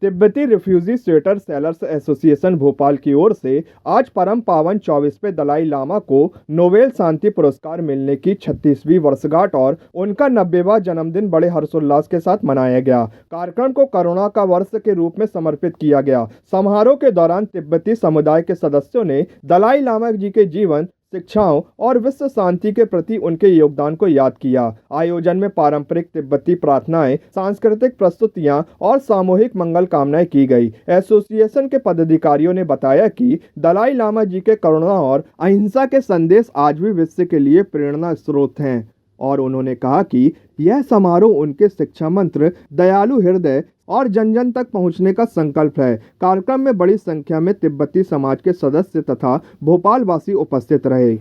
तिब्बती refugee sweater sellers association Bhopal की ओर से आज परम पावन 24वें दलाई लामा को नोबेल शांति पुरस्कार मिलने की 36वीं वर्षगांठ और उनका 90वां जन्मदिन बड़े हर्षोल्लास के साथ मनाया गया। कार्यक्रम को करुणा का वर्ष के रूप में समर्पित किया गया। समारोह के दौरान तिब्बती समुदाय के सदस्यों ने दलाई लामा जी के जीवन, शिक्षाओं और विश्व शांति के प्रति उनके योगदान को याद किया। आयोजन में पारंपरिक तिब्बती प्रार्थनाएं, सांस्कृतिक प्रस्तुतियां और सामूहिक मंगल कामनाएं की गई। एसोसिएशन के पदाधिकारियों ने बताया कि दलाई लामा जी के करुणा और अहिंसा के संदेश आज भी विश्व के लिए प्रेरणा स्रोत हैं और उन्होंने कहा कि यह समारोह उनके शिक्षा मंत्र, दयालु हृदय और जन जन तक पहुंचने का संकल्प है। कार्यक्रम में बड़ी संख्या में तिब्बती समाज के सदस्य तथा भोपाल वासी उपस्थित रहे।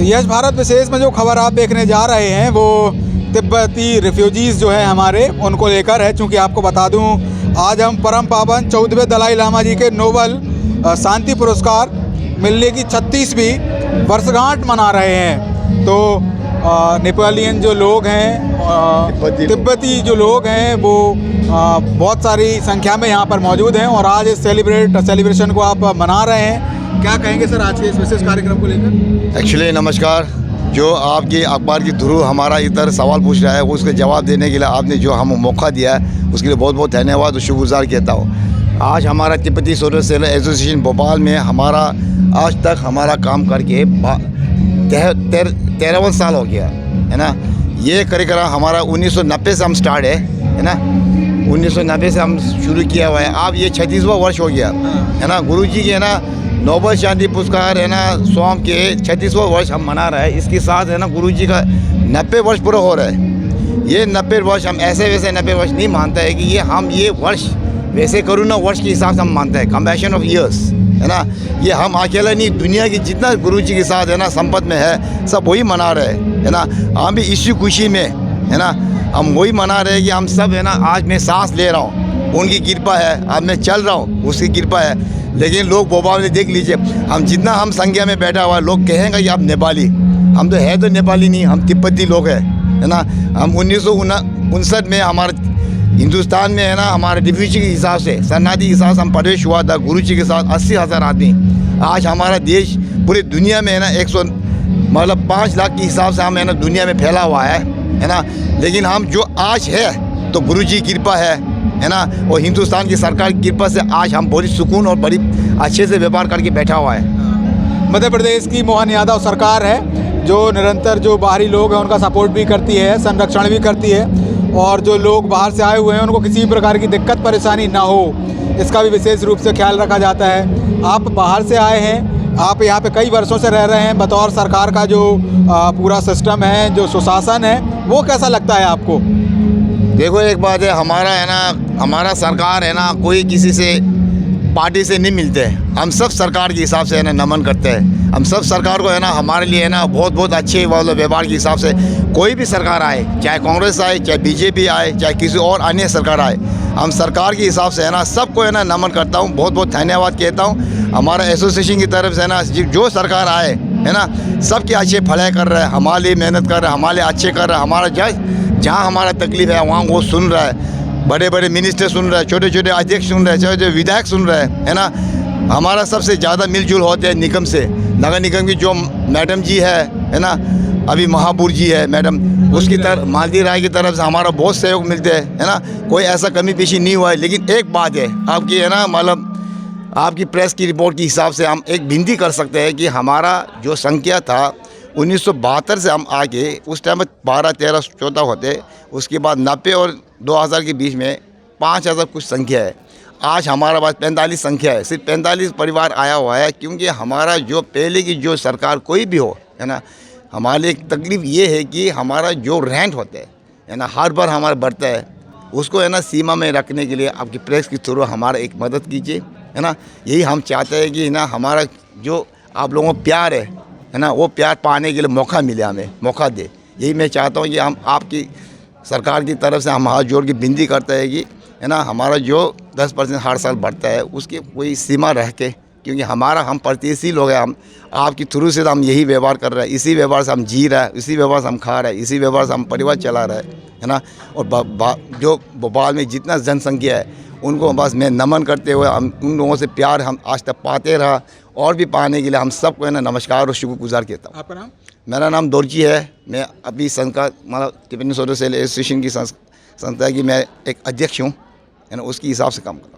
यश भारत विशेष में जो खबर आप देखने जा रहे हैं वो तिब्बती रिफ्यूजीज़ जो है हमारे, उनको लेकर है। चूँकि आपको बता दूं, आज हम परम पावन 14वें दलाई लामा जी के नोबेल शांति पुरस्कार मिलने की 36वीं वर्षगांठ मना रहे हैं। तो नेपालियन जो लोग हैं, तिब्बती जो लोग हैं वो बहुत सारी संख्या में यहाँ पर मौजूद हैं और आज इस सेलिब्रेशन को आप मना रहे हैं। क्या कहेंगे सर आज के इस विशेष कार्यक्रम को लेकर? एक्चुअली नमस्कार। जो आपकी अखबार की थ्रू हमारा इधर सवाल पूछ रहा है वो उसके जवाब देने के लिए आपने जो हमें मौका दिया है उसके लिए बहुत बहुत धन्यवाद और शुक्रगुजार कहता हूँ। आज हमारा तिब्बती सोलर सेलर एसोसिएशन भोपाल में हमारा आज तक हमारा काम करके 13वां साल हो गया है ना। ये कार्यक्रम हमारा 1990 से हम स्टार्ट है ना। 1990 से हम शुरू किया हुआ है। अब ये 36वां वर्ष हो गया है ना। गुरुजी के है ना नोबेल शांति पुरस्कार है ना स्वाम के 36वां वर्ष हम मना रहे हैं। इसके साथ है ना गुरुजी का 90 वर्ष पूरा हो रहा है। ये 90 वर्ष हम ऐसे वैसे 90 वर्ष नहीं मानते हैं कि हम ये वर्ष वैसे करुणा वर्ष के हिसाब से हम मानते हैं, कंपैशन ऑफ ईयर्स है ना। ये हम अकेला नहीं, दुनिया की जितना गुरुजी के साथ है ना संपत में है सब वही मना रहे है ना। हम भी इसी खुशी में है ना हम वही मना रहे हैं कि हम सब है ना। आज मैं सांस ले रहा हूँ, उनकी कृपा है। आज मैं चल रहा हूँ, उसकी कृपा है। लेकिन लोग भोपाल में देख लीजिए, हम जितना हम संख्या में बैठा हुआ है, लोग कहेंगे कि आप नेपाली। हम तो है तो नेपाली नहीं, हम तिब्बती लोग हैं है ना। हम 1959 में हमारे हिंदुस्तान में है ना हमारे रिफ्यूजी के हिसाब से, शरणार्थी के हिसाब से हम प्रवेश हुआ था गुरुजी के साथ 80,000 आदमी। आज हमारा देश पूरी दुनिया में है ना 5 लाख के हिसाब से हम है ना दुनिया में फैला हुआ है ना। लेकिन हम जो आज है तो गुरुजी की कृपा है ना और हिंदुस्तान की सरकार की कृपा से आज हम बड़ी सुकून और बड़ी अच्छे से व्यापार करके बैठा हुआ है। मध्य प्रदेश की मोहन यादव सरकार है जो निरंतर जो बाहरी लोग हैं उनका सपोर्ट भी करती है, संरक्षण भी करती है और जो लोग बाहर से आए हुए हैं उनको किसी भी प्रकार की दिक्कत परेशानी ना हो, इसका भी विशेष रूप से ख्याल रखा जाता है। आप बाहर से आए हैं, आप यहाँ पे कई वर्षों से रह रहे हैं। बतौर सरकार का जो पूरा सिस्टम है, जो सुशासन है, वो कैसा लगता है आपको? देखो एक बात है, हमारा है ना हमारा सरकार है ना कोई किसी से पार्टी से नहीं मिलते। हम सब सरकार के हिसाब से है ना नमन करते हैं। हम सब सरकार को है ना हमारे लिए है ना बहुत बहुत अच्छे वाले व्यवहार के हिसाब से कोई भी सरकार आए, चाहे कांग्रेस आए, चाहे बीजेपी आए, चाहे किसी और अन्य सरकार आए, हम सरकार के हिसाब से है ना सबको है ना नमन करता हूँ, बहुत बहुत धन्यवाद कहता हूँ। हमारा एसोसिएशन की तरफ से है ना जो सरकार आए है ना सबके अच्छे भलाई कर रहे हैं, हमारे लिए मेहनत कर रहे हैं, हमारे लिए अच्छे कर रहे हैं। हमारा जहाँ हमारा तकलीफ है वहाँ वो सुन रहा है। बड़े बड़े मिनिस्टर सुन रहे हैं, छोटे छोटे अध्यक्ष सुन रहे हैं, छोटे छोटे विधायक सुन रहे हैं ना। हमारा सबसे ज़्यादा मिलजुल होते हैं निगम से। नगर निगम की जो मैडम जी है ना, अभी महापुर जी है मैडम, उसकी तरफ मालती राय की तरफ से हमारा बहुत सहयोग मिलते हैं है ना। कोई ऐसा कमी पेशी नहीं हुआ है। लेकिन एक बात है आपकी है ना मतलब आपकी प्रेस की रिपोर्ट के हिसाब से हम एक विनती कर सकते हैं कि हमारा जो संख्या था 1972 से हम आके उस टाइम में 12, 13, 14 होते, उसके बाद 90 और 2000 के बीच में 5000 कुछ संख्या है। आज हमारा पास 45 संख्या है। सिर्फ 45 परिवार आया हुआ है क्योंकि हमारा जो पहले की जो सरकार कोई भी हो है ना, हमारे लिए तकलीफ़ ये है कि हमारा जो रेंट होता है ना हर बार हमारा बढ़ता है, उसको है ना सीमा में रखने के लिए आपकी प्रेस के थ्रू हमारा एक मदद कीजिए है ना। यही हम चाहते हैं कि ना हमारा जो आप लोगों को प्यार है ना वो प्यार पाने के लिए मौका मिले, हमें मौका दे। यही मैं चाहता हूँ कि हम आपकी सरकार की तरफ से हम हाथ जोड़ के विनती करते हैं कि है ना हमारा जो 10% हर साल बढ़ता है उसकी कोई सीमा रह के क्योंकि हमारा हम परदेसी लोग हैं, हम आपके थ्रू से तो हम यही व्यवहार कर रहे हैं, इसी व्यवहार से हम जी रहे हैं, इसी व्यवहार से हम खा रहे हैं, इसी व्यवहार से हम परिवार चला रहे हैं, है ना। और जो भोपाल में जितना जनसंख्या है उनको बस मैं नमन करते हुए हम उन लोगों से प्यार हम आज तक पाते रहा और भी पाने के लिए हम सबको है ना नमस्कार और शुक्रगुजार कहता हूँ। आपका नाम? मेरा नाम दोरजी है। मैं अभी संस्था मतलब टिप्पणी सोडो सेल एसोसिएशन की संस्था की मैं एक अध्यक्ष हूँ, है ना, उसके हिसाब से काम कर रहा हूँ।